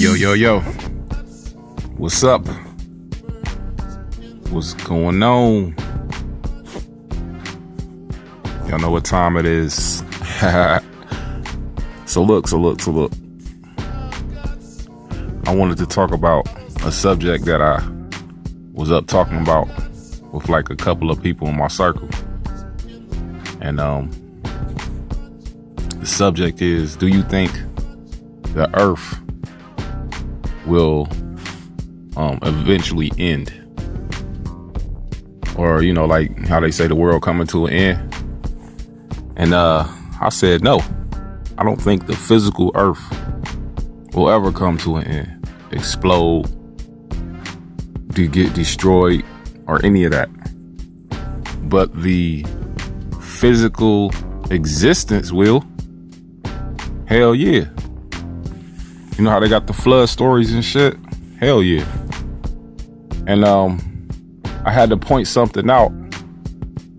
Yo, what's up? What's going on? Y'all know what time it is. So look. I wanted to talk about a subject that I was up talking about with like a couple of people in my circle. And the subject is, do you think the earth will eventually end? Or, you know, like how they say the world coming to an end. And I said no. I don't think the physical earth will ever come to an end, explode, to get destroyed, or any of that. But the physical existence will. Hell yeah. You know how they got the flood stories and shit? Hell yeah. And I had to point something out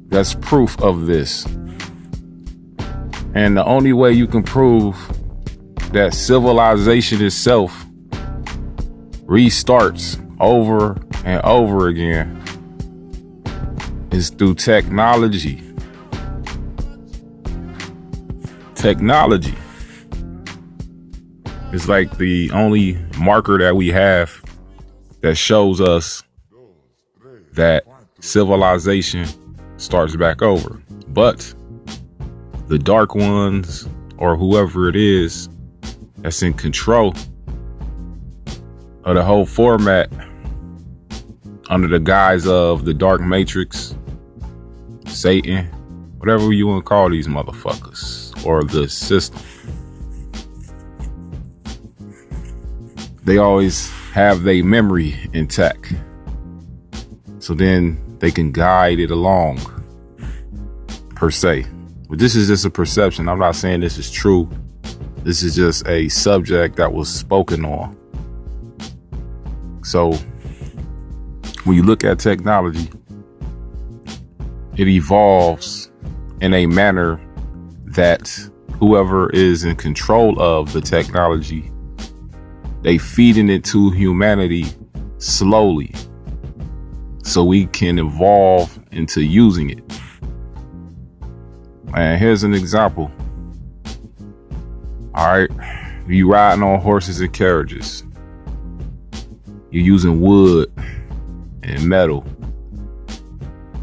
that's proof of this. And the only way you can prove that civilization itself restarts over and over again is through technology. Technology is like the only marker that we have that shows us that civilization starts back over. But the dark ones, or whoever it is that's in control of the whole format, under the guise of the dark matrix, Satan, whatever you want to call these motherfuckers, or the system, they always have their memory intact. So then they can guide it along, per se. But this is just a perception. I'm not saying this is true. This is just a subject that was spoken on. So when you look at technology, it evolves in a manner that whoever is in control of the technology, they feeding it to humanity slowly so we can evolve into using it. And here's an example. All right, you riding on horses and carriages. You're using wood and metal.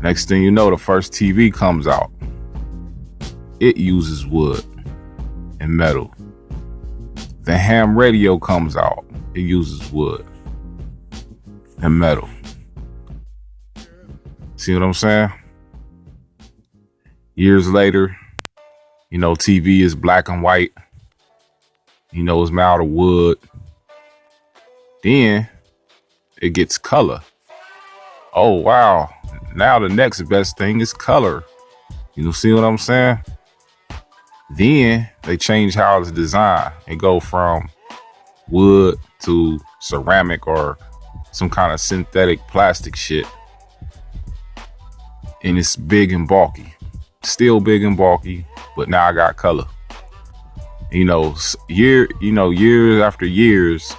Next thing you know, the first TV comes out. It uses wood and metal. The ham radio comes out. It uses wood and metal. See what I'm saying? Years later, you know, TV is black and white. You know, it's made out of wood. Then it gets color. Oh, wow. Now the next best thing is color. You know, see what I'm saying? Then they change how it's designed. It go from wood to ceramic or some kind of synthetic plastic shit. And it's big and bulky. Still big and bulky, but now I got color. You know, years after years,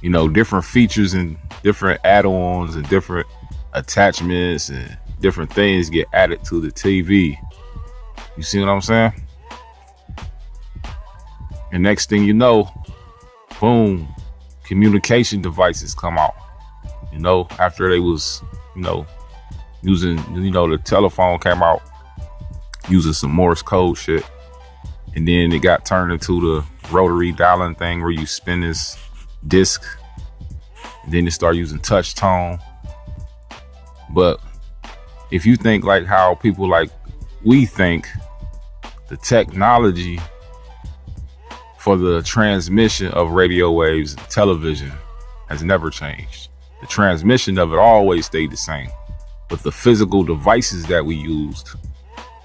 you know, different features and different add-ons and different attachments and different things get added to the TV. You see what I'm saying? And next thing you know, boom, communication devices come out. You know, after they was, you know, using, you know, the telephone came out using some Morse code shit. And then it got turned into the rotary dialing thing where you spin this disc. And then it started using touch tone. But if you think like how people like we think, the technology for the transmission of radio waves and television has never changed. The transmission of it always stayed the same. But the physical devices that we used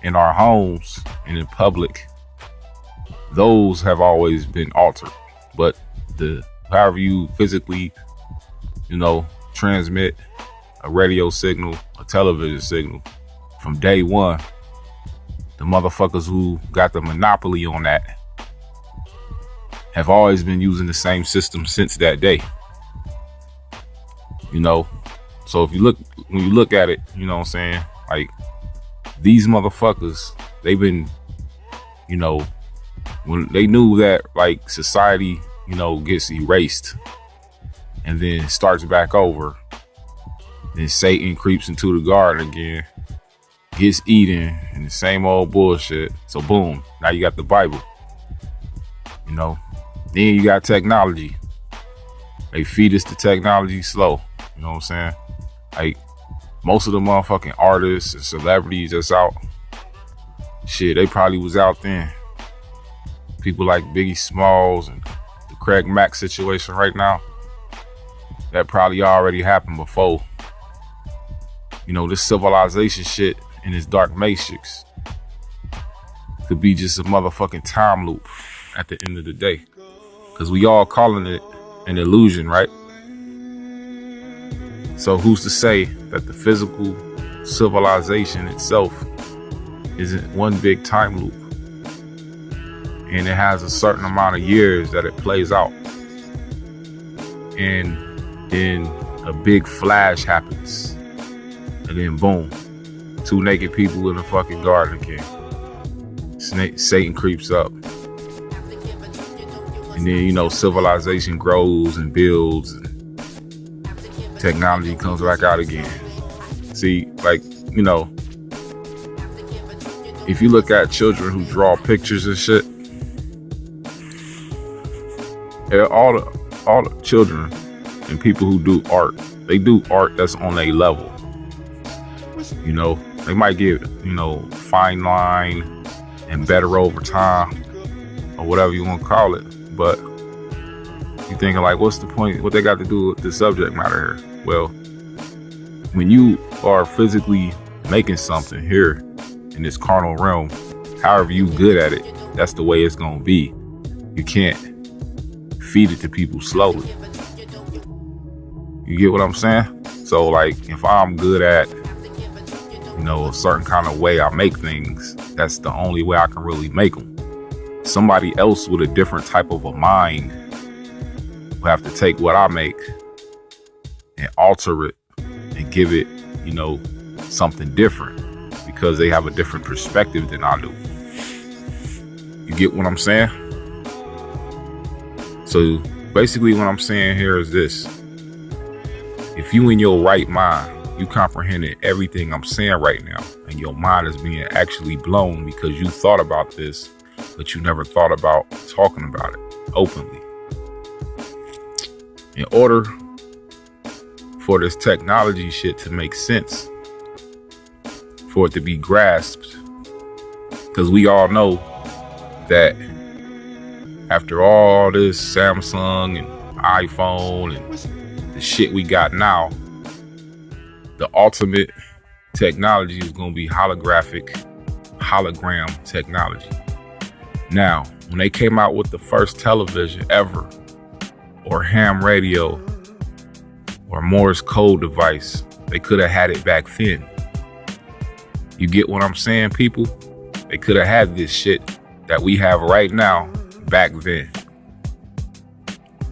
in our homes and in public, those have always been altered. But however you physically, you know, transmit a radio signal, a television signal, from day one, the motherfuckers who got the monopoly on that have always been using the same system since that day. You know, so when you look at it, you know what I'm saying? Like, these motherfuckers, they've been, you know, when they knew that like society, you know, gets erased and then starts back over, then Satan creeps into the garden again, gets eaten, and the same old bullshit. So boom, now you got the Bible. You know, then you got technology. They feed us the technology slow. You know what I'm saying? Like, most of the motherfucking artists and celebrities that's out, shit, they probably was out then. People like Biggie Smalls and the Craig Mack situation right now, that probably already happened before. You know, this civilization shit in this dark matrix could be just a motherfucking time loop at the end of the day. Because we all calling it an illusion, right? So who's to say that the physical civilization itself isn't one big time loop? And it has a certain amount of years that it plays out. And then a big flash happens. And then boom, 2 naked people in the fucking garden again. Satan creeps up. And then, you know, civilization grows and builds and technology comes back out again. See, like, you know, if you look at children who draw pictures and shit, all the children and people who do art, they do art that's on a level. You know, they might get, you know, fine line and better over time or whatever you want to call it. But you're thinking like, what's the point? What they got to do with the subject matter here? Well, when you are physically making something here in this carnal realm, however you good at it, that's the way it's going to be. You can't feed it to people slowly. You get what I'm saying? So like, if I'm good at, you know, a certain kind of way I make things, that's the only way I can really make them. Somebody else with a different type of a mind will have to take what I make and alter it and give it, you know, something different because they have a different perspective than I do. You get what I'm saying? So basically what I'm saying here is this. If you in your right mind, you comprehended everything I'm saying right now, and your mind is being actually blown because you thought about this, but you never thought about talking about it openly. In order for this technology shit to make sense, for it to be grasped, because we all know that after all this Samsung and iPhone and the shit we got now, the ultimate technology is going to be hologram technology. Now, when they came out with the first television ever, or ham radio, or Morse code device, they could have had it back then. You get what I'm saying, people? They could have had this shit that we have right now back then.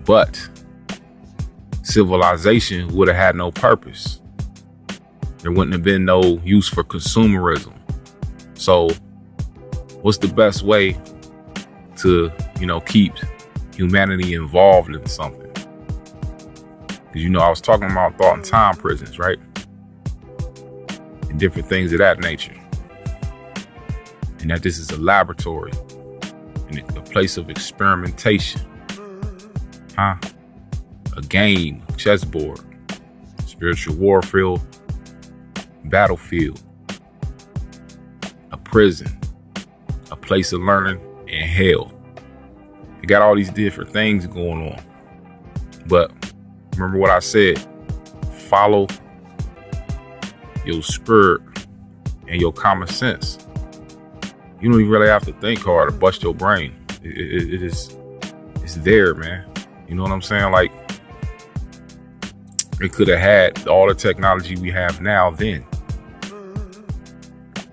But civilization would have had no purpose. There wouldn't have been no use for consumerism. So what's the best way to, you know, keep humanity involved in something? Because, you know, I was talking about thought and time prisons, right? And different things of that nature. And that this is a laboratory and a place of experimentation. A game, chessboard, spiritual warfare, battlefield, a prison, a place of learning, and hell. You got all these different things going on. But remember what I said, follow your spirit and your common sense. You don't even really have to think hard or bust your brain. It's there, man. You know what I'm saying? Like, they could have had all the technology we have now then.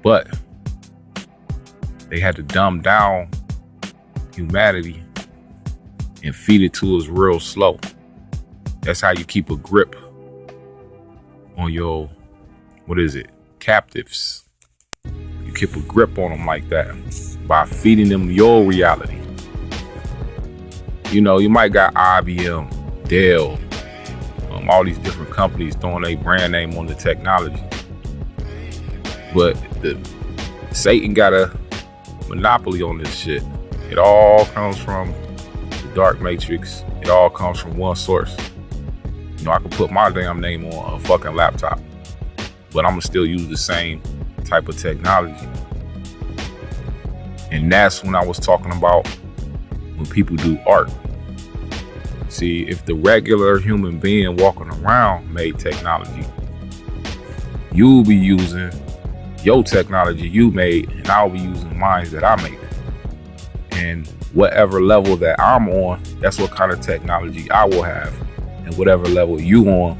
But they had to dumb down humanity and feed it to us real slow. That's how you keep a grip on your, captives. You keep a grip on them like that by feeding them your reality. You know, you might got IBM, Dell, all these different companies throwing their brand name on the technology. But Satan got a monopoly on this shit. It all comes from the dark matrix. It all comes from one source. You know, I can put my damn name on a fucking laptop, but I'm gonna still use the same type of technology. And that's when I was talking about when people do art. See, if the regular human being walking around made technology, you'll be using your technology you made, and I'll be using mine that I make. And whatever level that I'm on, that's what kind of technology I will have. And whatever level you on,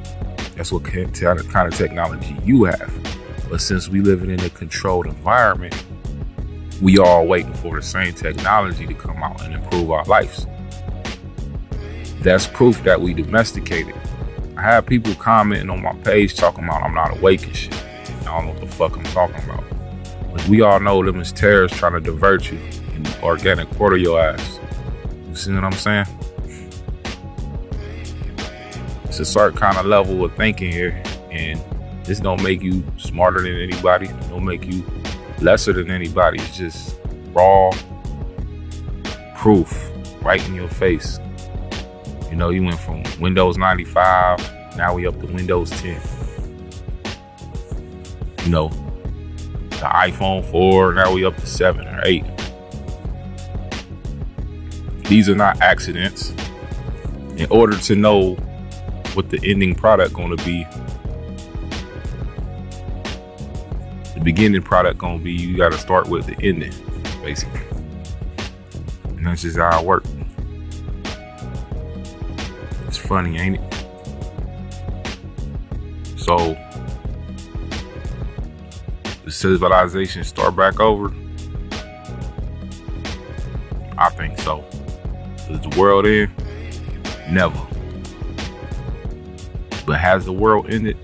that's what kind of technology you have. But since we living in a controlled environment, we all waiting for the same technology to come out and improve our lives. That's proof that we domesticated. I have people commenting on my page talking about I'm not awake and shit. I don't know what the fuck I'm talking about. But we all know them as terrorists trying to divert you and organic quarter your ass. You see what I'm saying? It's a certain kind of level of thinking here, and this don't make you smarter than anybody. It don't make you lesser than anybody. It's just raw proof right in your face. You know, you went from Windows 95, now we up to Windows 10. You know, the iPhone 4, now we up to 7 or 8. These are not accidents. In order to know what the ending product going to be, the beginning product going to be, you got to start with the ending, basically. And that's just how it works. It's funny, ain't it? So, the civilization start back over? I think so. Does the world end? Never. But has the world ended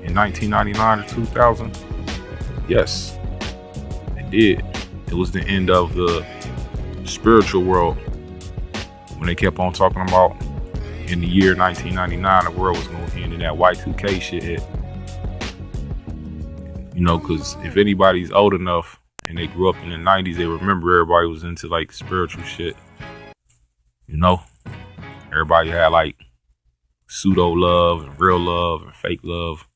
in 1999 or 2000? Yes, it did. It was the end of the spiritual world. When they kept on talking about in the year 1999, the world was going to end, and that Y2K shit hit. You know, because if anybody's old enough and they grew up in the 90s, they remember everybody was into like spiritual shit. You know, everybody had like pseudo love and real love and fake love.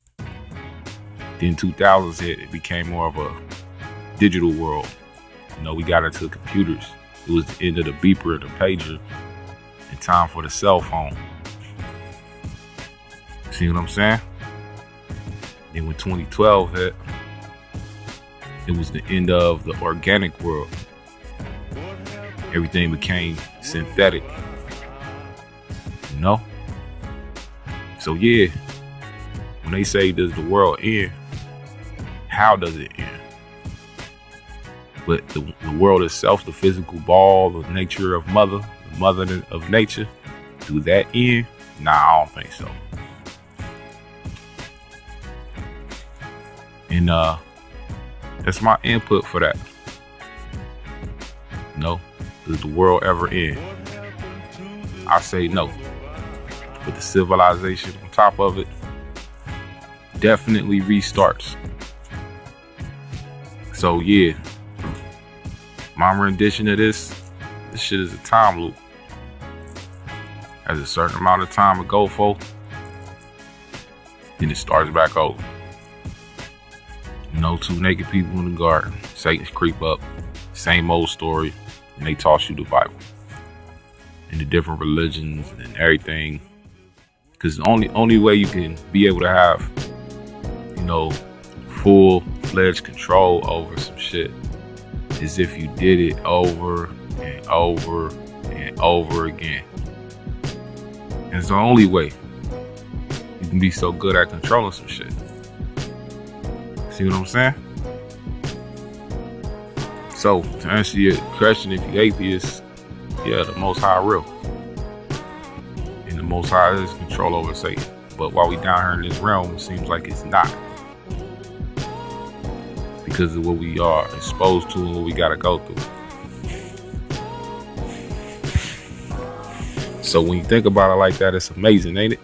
Then 2000s hit, it became more of a digital world. You know, we got into computers. It was the end of the beeper and the pager, and time for the cell phone. See what I'm saying? Then when 2012 hit, it was the end of the organic world. Everything became synthetic. You know? So yeah, when they say, does the world end? How does it end? But the world itself, the physical ball, the nature of mother, the mother of nature, do that end? Nah, I don't think so. And that's my input for that. No, does the world ever end? I say no. But the civilization on top of it definitely restarts. So yeah, my rendition of this shit is a time loop. Has a certain amount of time to go for, then it starts back over. You know, two naked people in the garden, Satan's creep up, same old story, and they toss you the Bible and the different religions and everything. Because the only way you can be able to have, you know, full-fledged control over some shit is if you did it over and over and over again. And it's the only way you can be so good at controlling some shit. See what I'm saying? So, to answer your question, if you atheist, yeah, the Most High real. Most High is control over Satan. But while we down here in this realm, it seems like it's not. Because of what we are exposed to and what we gotta go through. So when you think about it like that, it's amazing, ain't it?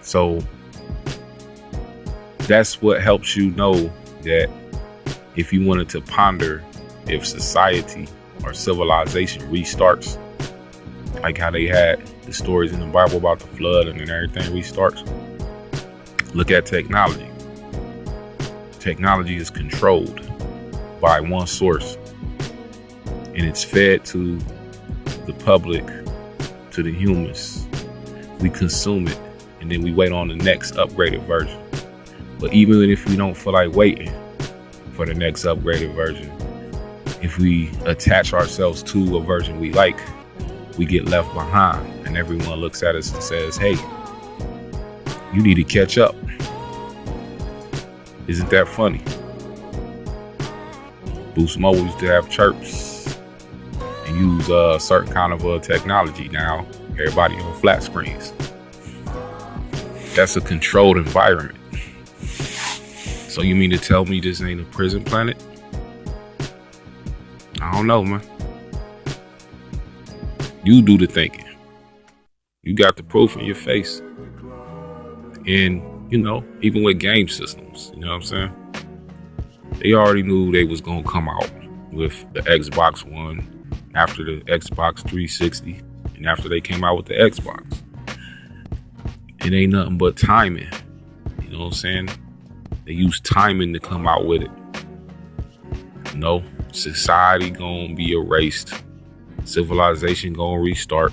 So that's what helps you know that if you wanted to ponder if society or civilization restarts, like how they had the stories in the Bible about the flood and then everything restarts, look at technology. Technology is controlled by one source, and it's fed to the public, to the humans. We consume it, and then we wait on the next upgraded version. But even if we don't feel like waiting for the next upgraded version, if we attach ourselves to a version we like, we get left behind, and everyone looks at us and says, hey, you need to catch up. Isn't that funny? Boost Mobile used to have chirps and use a certain kind of technology. Now everybody on flat screens. That's a controlled environment. So you mean to tell me this ain't a prison planet? I don't know, man. You do the thinking. You got the proof in your face. And, you know, even with game systems, you know what I'm saying? They already knew they was going to come out with the Xbox One after the Xbox 360 and after they came out with the Xbox. It ain't nothing but timing. You know what I'm saying? They use timing to come out with it. You know, society gonna be erased. Civilization gonna restart.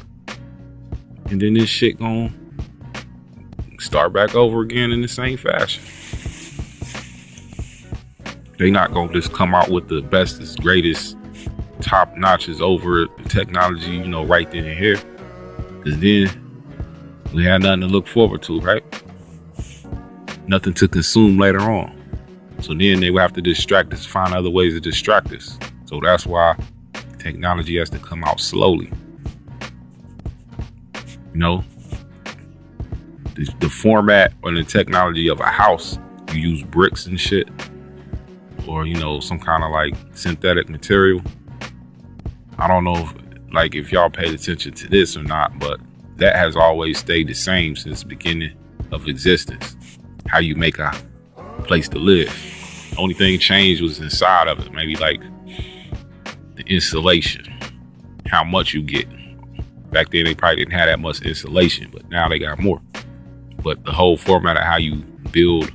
And then this shit gonna start back over again in the same fashion. They not gonna just come out with the bestest, greatest, top notches over technology, you know, right then and here. Cause then we had nothing to look forward to, right? Nothing to consume later on. So then they would have to distract us, find other ways to distract us. So that's why technology has to come out slowly. You know, the format or the technology of a house, you use bricks and shit, or, you know, some kind of like synthetic material. I don't know if y'all paid attention to this or not, but that has always stayed the same since the beginning of existence. How you make a place to live. The only thing changed was inside of it. Maybe like the insulation, how much you get. Back then they probably didn't have that much insulation, but now they got more. But the whole format of how you build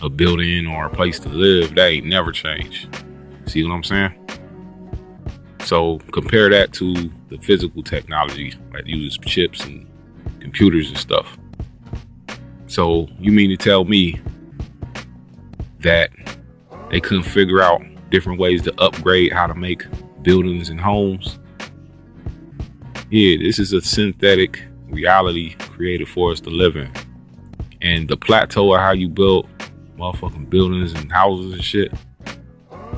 a building or a place to live, that ain't never changed. See what I'm saying? So compare that to the physical technology, like uses chips and computers and stuff. So you mean to tell me that they couldn't figure out different ways to upgrade how to make buildings and homes? Yeah, this is a synthetic reality created for us to live in. And the plateau of how you build motherfucking buildings and houses and shit,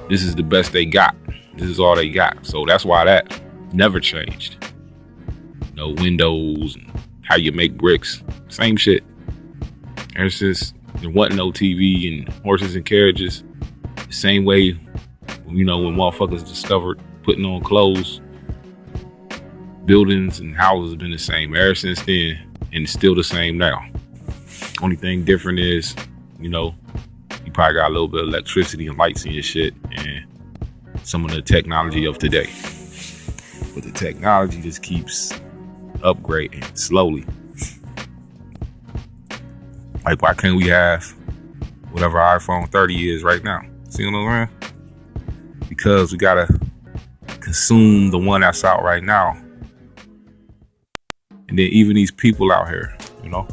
this is the best they got. This is all they got. So that's why that never changed. No windows and how you make bricks, same shit. Ever since there wasn't no TV and horses and carriages, the same way, you know, when motherfuckers discovered putting on clothes, buildings and houses have been the same ever since then, and it's still the same now. Only thing different is, you know, you probably got a little bit of electricity and lights in your shit and some of the technology of today. But the technology just keeps upgrading slowly. Like, why can't we have whatever iPhone 30 is right now? See what I'm saying? Because we gotta consume the one that's out right now. And then even these people out here, you know,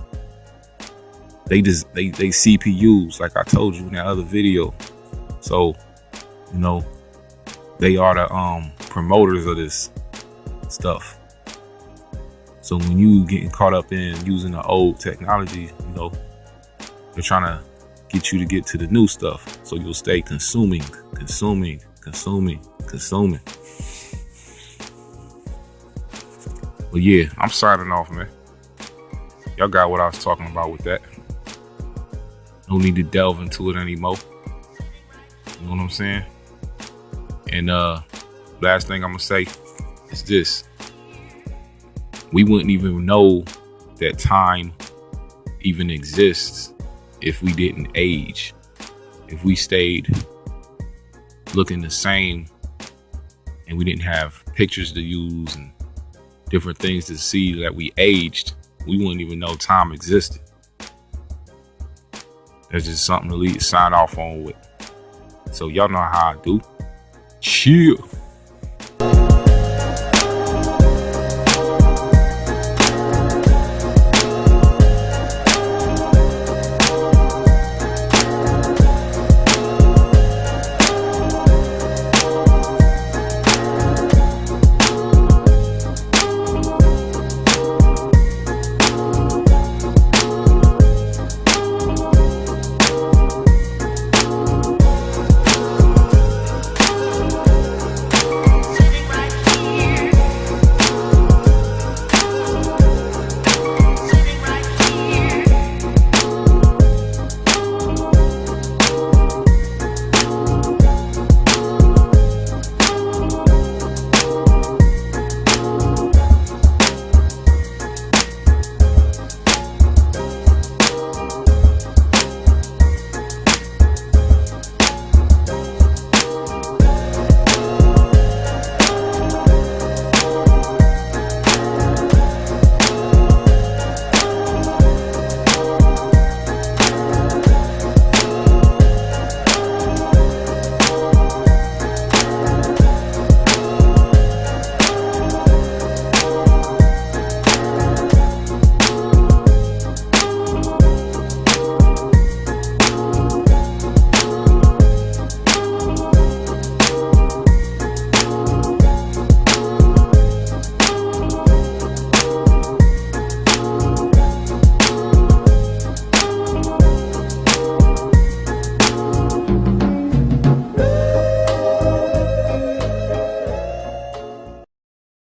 they CPUs, like I told you in that other video. So, you know, they are the promoters of this stuff. So when you getting caught up in using the old technology, you know, they're trying to get you to get to the new stuff. So you'll stay consuming. But yeah, I'm signing off, man. Y'all got what I was talking about with that. No need to delve into it anymore. You know what I'm saying? And last thing I'm gonna say is this. We wouldn't even know that time even exists if we didn't age. If we stayed looking the same and we didn't have pictures to use and different things to see that we aged, we wouldn't even know time existed. That's just something to sign off on with. So y'all know how I do. Chill.